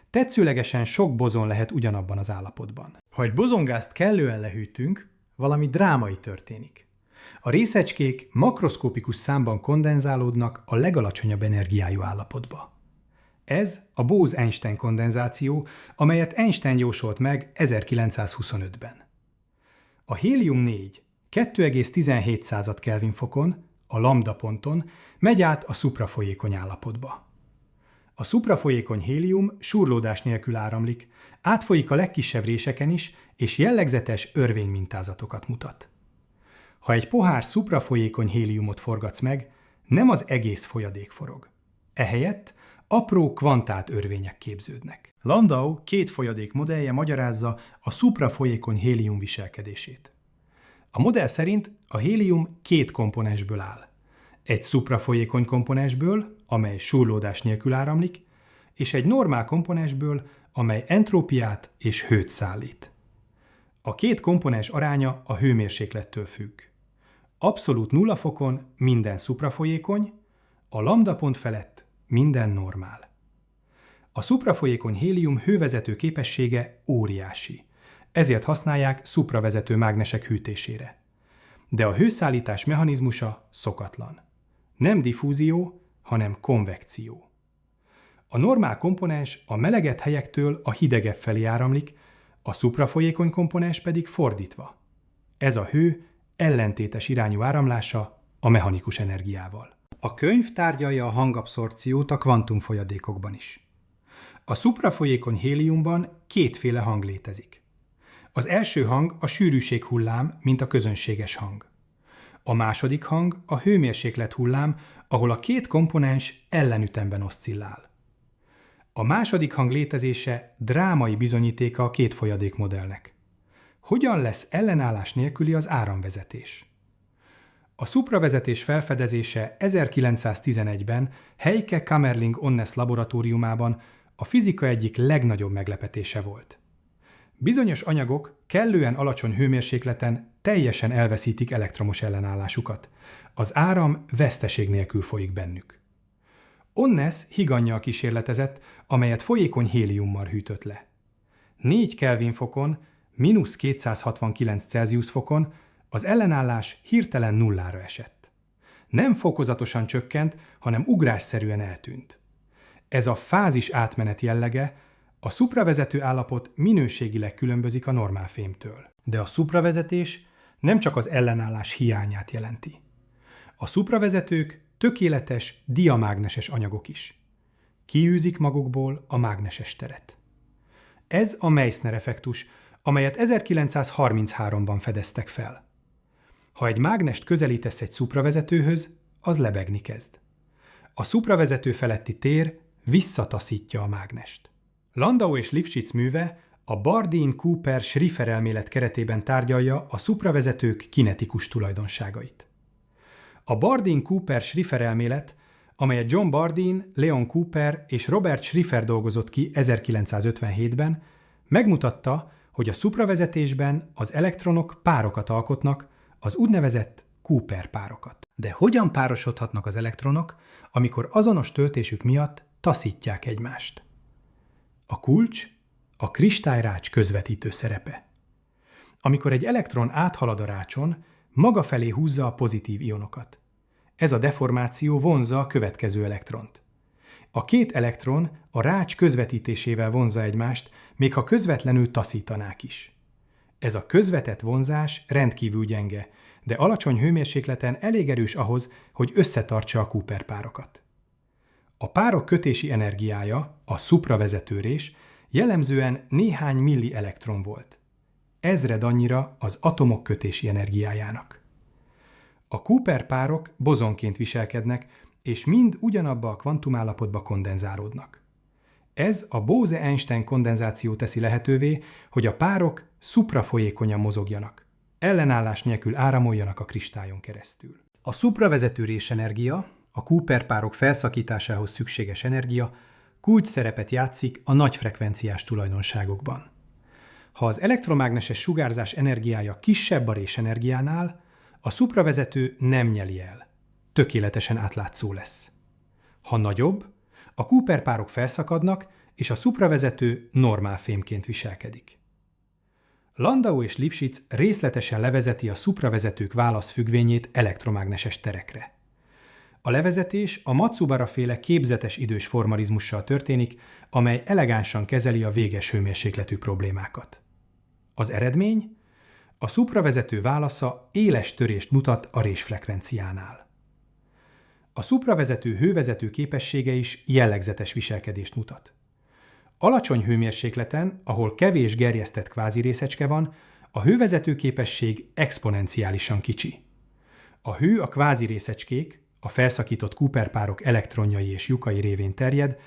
Tetszőlegesen sok bozon lehet ugyanabban az állapotban. Ha egy bozongázt kellően lehűtünk, valami drámai történik. A részecskék makroszkópikus számban kondenzálódnak a legalacsonyabb energiájú állapotba. Ez a Bose-Einstein kondenzáció, amelyet Einstein jósolt meg 1925-ben. A hélium-4 2,17 Kelvin fokon, a lambda ponton megy át a szuprafolyékony állapotba. A szuprafolyékony hélium súrlódás nélkül áramlik, átfolyik a legkisebb réseken is, és jellegzetes örvénymintázatokat mutat. Ha egy pohár szuprafolyékony héliumot forgatsz meg, nem az egész folyadék forog. Ehelyett apró kvantált örvények képződnek. Landau két folyadék modellje magyarázza a szuprafolyékony hélium viselkedését. A modell szerint a hélium két komponensből áll. Egy szuprafolyékony komponensből, amely súrlódás nélkül áramlik, és egy normál komponensből, amely entrópiát és hőt szállít. A két komponens aránya a hőmérséklettől függ. Abszolút nulla fokon minden szuprafolyékony, a lambda pont felett minden normál. A szuprafolyékony hélium hővezető képessége óriási. Ezért használják szupravezető mágnesek hűtésére. De a hőszállítás mechanizmusa szokatlan. Nem diffúzió, hanem konvekció. A normál komponens a melegebb helyektől a hidegebb felé áramlik, a szuprafolyékony komponens pedig fordítva. Ez a hő ellentétes irányú áramlása a mechanikus energiával. A könyv tárgyalja a hangabszorpciót a kvantumfolyadékokban is. A szuprafolyékony héliumban kétféle hang létezik. Az első hang a sűrűség hullám, mint a közönséges hang. A második hang a hőmérséklet hullám, ahol a két komponens ellenütemben oszcillál. A második hang létezése drámai bizonyítéka a két folyadékmodellnek. Hogyan lesz ellenállás nélküli az áramvezetés? A szupravezetés felfedezése 1911-ben Heike Kamerlingh-Onnes laboratóriumában a fizika egyik legnagyobb meglepetése volt. Bizonyos anyagok kellően alacsony hőmérsékleten teljesen elveszítik elektromos ellenállásukat. Az áram veszteség nélkül folyik bennük. Onnes higannyal kísérletezett, amelyet folyékony héliummal hűtött le. 4 Kelvin fokon, -269 Celsius fokon az ellenállás hirtelen nullára esett. Nem fokozatosan csökkent, hanem ugrásszerűen eltűnt. Ez a fázis átmenet jellege, a szupravezető állapot minőségileg különbözik a normálfémtől. De a szupravezetés nem csak az ellenállás hiányát jelenti. A szupravezetők tökéletes diamágneses anyagok is. Kiűzik magukból a mágneses teret. Ez a Meissner-effektus, amelyet 1933-ban fedeztek fel. Ha egy mágnest közelítesz egy szupravezetőhöz, az lebegni kezd. A szupravezető feletti tér visszataszítja a mágnest. Landau és Lifshitz műve a Bardeen-Cooper-Schrieffer elmélet keretében tárgyalja a szupravezetők kinetikus tulajdonságait. A Bardeen-Cooper-Schrieffer elmélet, amelyet John Bardeen, Leon Cooper és Robert Schrieffer dolgozott ki 1957-ben, megmutatta, hogy a szupravezetésben az elektronok párokat alkotnak, az úgynevezett Cooper-párokat. De hogyan párosodhatnak az elektronok, amikor azonos töltésük miatt taszítják egymást? A kulcs a kristályrács közvetítő szerepe. Amikor egy elektron áthalad a rácson, maga felé húzza a pozitív ionokat. Ez a deformáció vonzza a következő elektront. A két elektron a rács közvetítésével vonzza egymást, még ha közvetlenül taszítanák is. Ez a közvetett vonzás rendkívül gyenge, de alacsony hőmérsékleten elég erős ahhoz, hogy összetartsa a Cooper-párokat. A párok kötési energiája, a szupravezetőrés jellemzően néhány millielektron volt. Ezred annyira az atomok kötési energiájának. A Cooper-párok bozonként viselkednek, és mind ugyanabba a kvantumállapotba kondenzálódnak. Ez a Bose-Einstein kondenzáció teszi lehetővé, hogy a párok szuprafolyékonyan mozogjanak, ellenállás nélkül áramoljanak a kristályon keresztül. A szupravezető résenergia, a Cooper-párok felszakításához szükséges energia kulcs szerepet játszik a nagyfrekvenciás tulajdonságokban. Ha az elektromágneses sugárzás energiája kisebb a résenergiánál, a szupravezető nem nyeli el, tökéletesen átlátszó lesz. Ha nagyobb, a Cooper-párok felszakadnak, és a szupravezető normál fémként viselkedik. Landau és Lifshitz részletesen levezeti a szupravezetők válaszfüggvényét elektromágneses terekre. A levezetés a Matsubara-féle képzetes idős formalizmussal történik, amely elegánsan kezeli a véges hőmérsékletű problémákat. Az eredmény? A szupravezető válasza éles törést mutat a résfrekvenciánál. A szupravezető hővezető képessége is jellegzetes viselkedést mutat. Alacsony hőmérsékleten, ahol kevés gerjesztett kvázirészecske van, a hővezető képesség exponenciálisan kicsi. A hő a kvázirészecskék, a felszakított Cooper-párok elektronjai és lyukai révén terjed,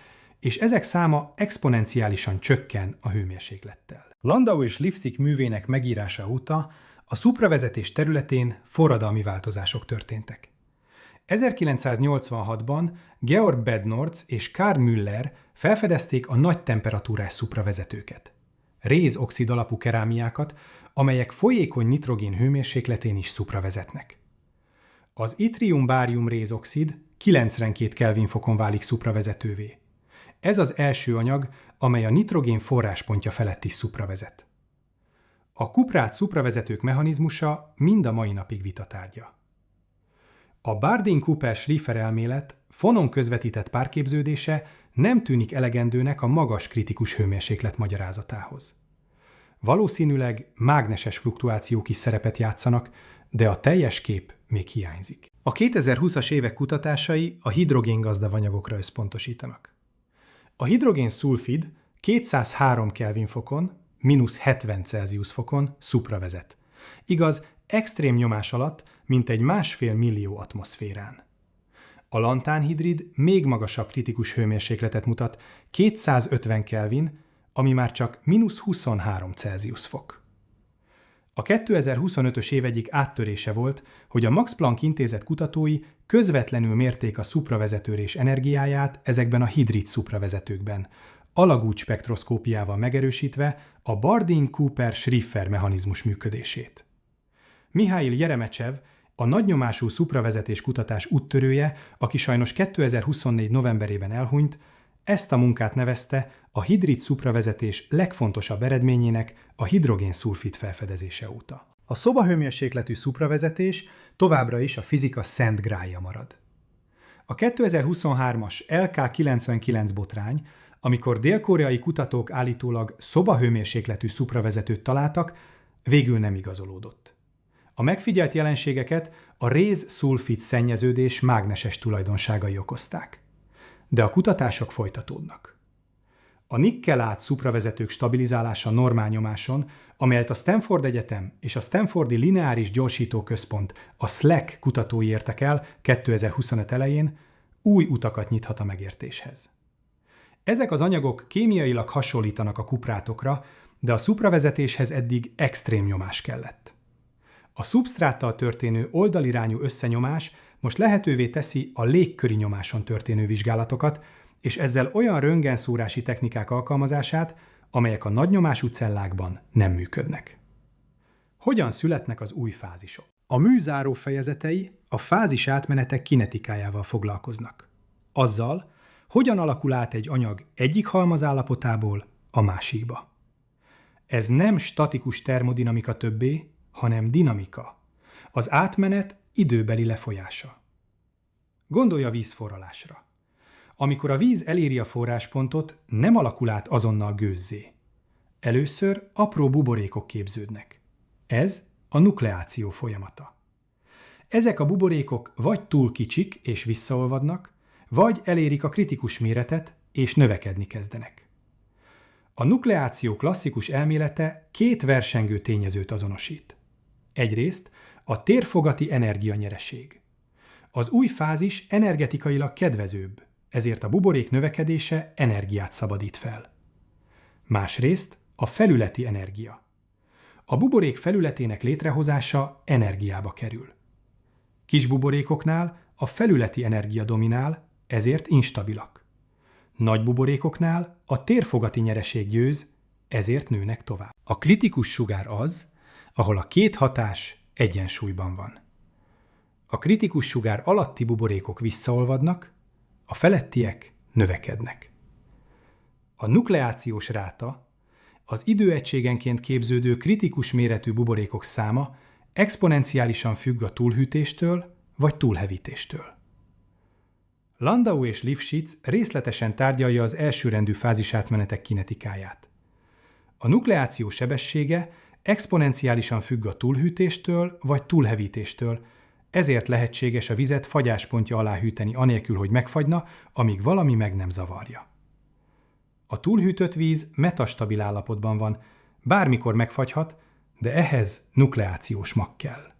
és ezek száma exponenciálisan csökken a hőmérséklettel. Landau és Lifshitz művének megírása óta a szupravezetés területén forradalmi változások történtek. 1986-ban Georg Bednorz és Karl Müller felfedezték a nagy temperatúrás szupravezetőket. Réz-oxid alapú kerámiákat, amelyek folyékony nitrogén hőmérsékletén is szupravezetnek. Az itrium-bárium rézoxid 92 Kelvin fokon válik szupravezetővé. Ez az első anyag, amely a nitrogén forráspontja felett is szupravezet. A kuprát szupravezetők mechanizmusa mind a mai napig vitatárgya. A Bardeen-Cooper-Schrieffer elmélet fonon közvetített párképződése nem tűnik elegendőnek a magas kritikus hőmérséklet magyarázatához. Valószínűleg mágneses fluktuációk is szerepet játszanak, de a teljes kép még hiányzik. A 2020-as évek kutatásai a hidrogéngazdav anyagokra összpontosítanak. A hidrogén-szulfid 203 Kelvin fokon, -70 Celsius fokon szupravezet. Igaz, extrém nyomás alatt, mintegy 1,5 millió atmoszférán. A lantánhidrid még magasabb kritikus hőmérsékletet mutat, 250 Kelvin, ami már csak -23 Celsius fok. A 2025-ös év egyik áttörése volt, hogy a Max Planck Intézet kutatói közvetlenül mérték a szupravezetőrés energiáját ezekben a hidrid szupravezetőkben, alagút spektroszkópiával megerősítve a Bardeen-Cooper-Schrieffer mechanizmus működését. Mihail Jeremecsev, a nagynyomású szupravezetés kutatás úttörője, aki sajnos 2024. novemberében elhunyt, ezt a munkát nevezte a hidrid szupravezetés legfontosabb eredményének a hidrogén-szulfid felfedezése óta. A szobahőmérsékletű szupravezetés továbbra is a fizika szent grálja marad. A 2023-as LK99 botrány, amikor dél-koreai kutatók állítólag szobahőmérsékletű szupravezetőt találtak, végül nem igazolódott. A megfigyelt jelenségeket a réz-szulfid szennyeződés mágneses tulajdonságai okozták. De a kutatások folytatódnak. A nikkel-át szupravezetők stabilizálása normál nyomáson, amelyet a Stanford Egyetem és a Stanfordi Lineáris Gyorsító Központ, a SLAC kutatói értek el 2025 elején, új utakat nyithat a megértéshez. Ezek az anyagok kémiailag hasonlítanak a kuprátokra, de a szupravezetéshez eddig extrém nyomás kellett. A szubsztráttal történő oldalirányú összenyomás most lehetővé teszi a légköri nyomáson történő vizsgálatokat, és ezzel olyan röntgenszórási technikák alkalmazását, amelyek a nagynyomású cellákban nem működnek. Hogyan születnek az új fázisok? A mű záró fejezetei a fázis átmenetek kinetikájával foglalkoznak. Azzal, hogyan alakul át egy anyag egyik halmazállapotából a másikba. Ez nem statikus termodinamika többé, hanem dinamika. Az átmenet időbeli lefolyása. Gondolj a vízforralásra. Amikor a víz eléri a forráspontot, nem alakul át azonnal gőzzé. Először apró buborékok képződnek. Ez a nukleáció folyamata. Ezek a buborékok vagy túl kicsik és visszaolvadnak, vagy elérik a kritikus méretet és növekedni kezdenek. A nukleáció klasszikus elmélete két versengő tényezőt azonosít. Egyrészt a térfogati energianyereség. Az új fázis energetikailag kedvezőbb, ezért a buborék növekedése energiát szabadít fel. Másrészt a felületi energia. A buborék felületének létrehozása energiába kerül. Kis buborékoknál a felületi energia dominál, ezért instabilak. Nagy buborékoknál a térfogati nyereség győz, ezért nőnek tovább. A kritikus sugár az, ahol a két hatás egyensúlyban van. A kritikus sugár alatti buborékok visszaolvadnak, a felettiek növekednek. A nukleációs ráta, az időegységenként képződő kritikus méretű buborékok száma exponenciálisan függ a túlhűtéstől vagy túlhevítéstől. Landau és Lifshitz részletesen tárgyalja az elsőrendű fázisátmenetek kinetikáját. A nukleáció sebessége exponenciálisan függ a túlhűtéstől vagy túlhevítéstől, ezért lehetséges a vizet fagyáspontja alá hűteni anélkül, hogy megfagyna, amíg valami meg nem zavarja. A túlhűtött víz metastabil állapotban van, bármikor megfagyhat, de ehhez nukleációs mag kell.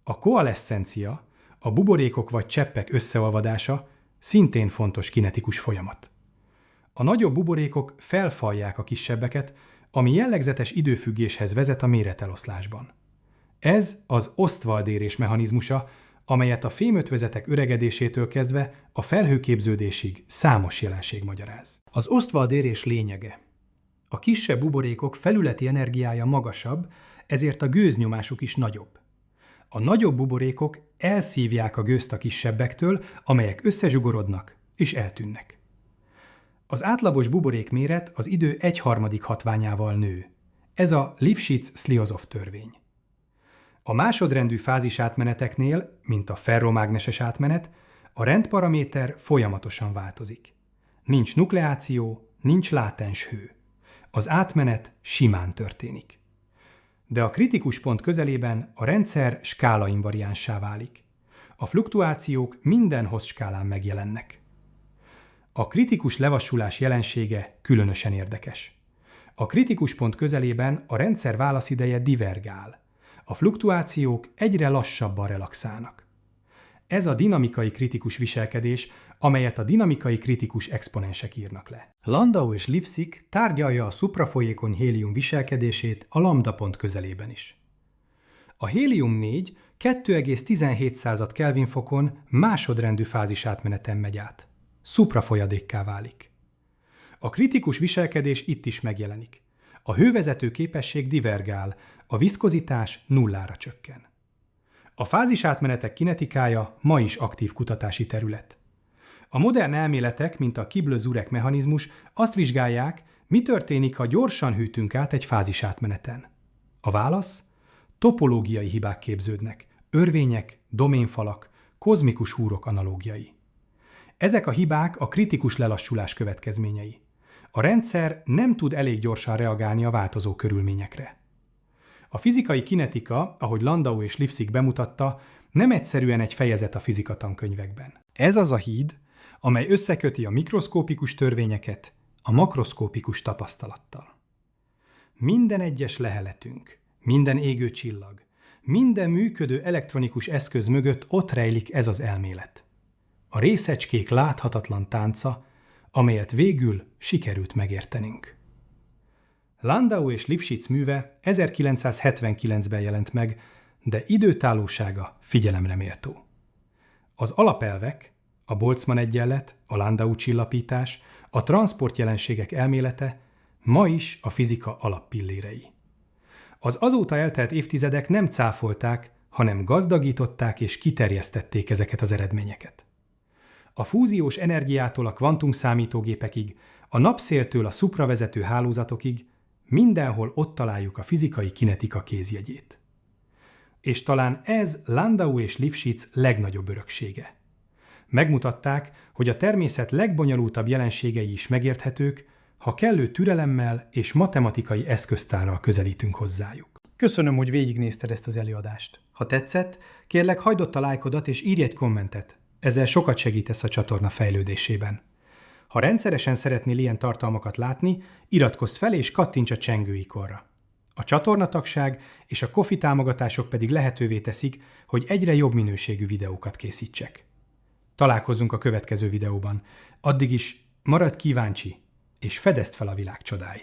A koalescencia, a buborékok vagy cseppek összeolvadása szintén fontos kinetikus folyamat. A nagyobb buborékok felfalják a kisebbeket, ami jellegzetes időfüggéshez vezet a méreteloszlásban. Ez az Ostwald-érés mechanizmusa, amelyet a fémötvözetek öregedésétől kezdve a felhőképződésig számos jelenség magyaráz. Az Ostwald-érés lényege. A kisebb buborékok felületi energiája magasabb, ezért a gőznyomásuk is nagyobb. A nagyobb buborékok elszívják a gőzt a kisebbektől, amelyek összezsugorodnak és eltűnnek. Az átlagos buborék méret az idő 1/3 hatványával nő. Ez a Lifshitz-Sliozov törvény. A másodrendű fázisátmeneteknél, mint a ferromágneses átmenet, a rendparaméter folyamatosan változik. Nincs nukleáció, nincs látens hő. Az átmenet simán történik. De a kritikus pont közelében a rendszer skálainvariánssá válik. A fluktuációk minden hozskálán megjelennek. A kritikus levassulás jelensége különösen érdekes. A kritikus pont közelében a rendszer válaszideje divergál. A fluktuációk egyre lassabban relaxálnak. Ez a dinamikai kritikus viselkedés, amelyet a dinamikai kritikus exponensek írnak le. Landau és Lipszig tárgyalja a szuprafolyékony hélium viselkedését a lambda pont közelében is. A hélium-4 2,17 Kelvin fokon másodrendű fázisátmeneten megy át. Szuprafolyadékká válik. A kritikus viselkedés itt is megjelenik. A hővezető képesség divergál, a viszkozitás nullára csökken. A fázisátmenetek kinetikája ma is aktív kutatási terület. A modern elméletek, mint a Kibble-Zurek mechanizmus azt vizsgálják, mi történik, ha gyorsan hűtünk át egy fázisátmeneten. A válasz? Topológiai hibák képződnek, örvények, doménfalak, kozmikus húrok analógiai. Ezek a hibák a kritikus lelassulás következményei. A rendszer nem tud elég gyorsan reagálni a változó körülményekre. A fizikai kinetika, ahogy Landau és Lipszig bemutatta, nem egyszerűen egy fejezet a fizikatankönyvekben. Ez az a híd, amely összeköti a mikroszkópikus törvényeket a makroszkópikus tapasztalattal. Minden egyes leheletünk, minden égő csillag, minden működő elektronikus eszköz mögött ott rejlik ez az elmélet. A részecskék láthatatlan tánca, amelyet végül sikerült megértenünk. Landau és Lipschitz műve 1979-ben jelent meg, de időtállósága figyelemre méltó. Az alapelvek, a Boltzmann-egyenlet, a Landau-csillapítás, a transzportjelenségek elmélete ma is a fizika alappillérei. Az azóta eltelt évtizedek nem cáfolták, hanem gazdagították és kiterjesztették ezeket az eredményeket. A fúziós energiától a kvantumszámítógépekig, a napszéltől a szupravezető hálózatokig mindenhol ott találjuk a fizikai kinetika kézjegyét. És talán ez Landau és Lipschitz legnagyobb öröksége. Megmutatták, hogy a természet legbonyolultabb jelenségei is megérthetők, ha kellő türelemmel és matematikai eszköztárral közelítünk hozzájuk. Köszönöm, hogy végignézted ezt az előadást. Ha tetszett, kérlek hagyd ott a lájkodat és írj egy kommentet. Ezzel sokat segítesz a csatorna fejlődésében. Ha rendszeresen szeretnél ilyen tartalmakat látni, iratkozz fel és kattints a csengő ikonra. A csatornatagság és a Ko-fi támogatások pedig lehetővé teszik, hogy egyre jobb minőségű videókat készítsek. Találkozzunk a következő videóban. Addig is maradj kíváncsi, és fedezd fel a világ csodáit!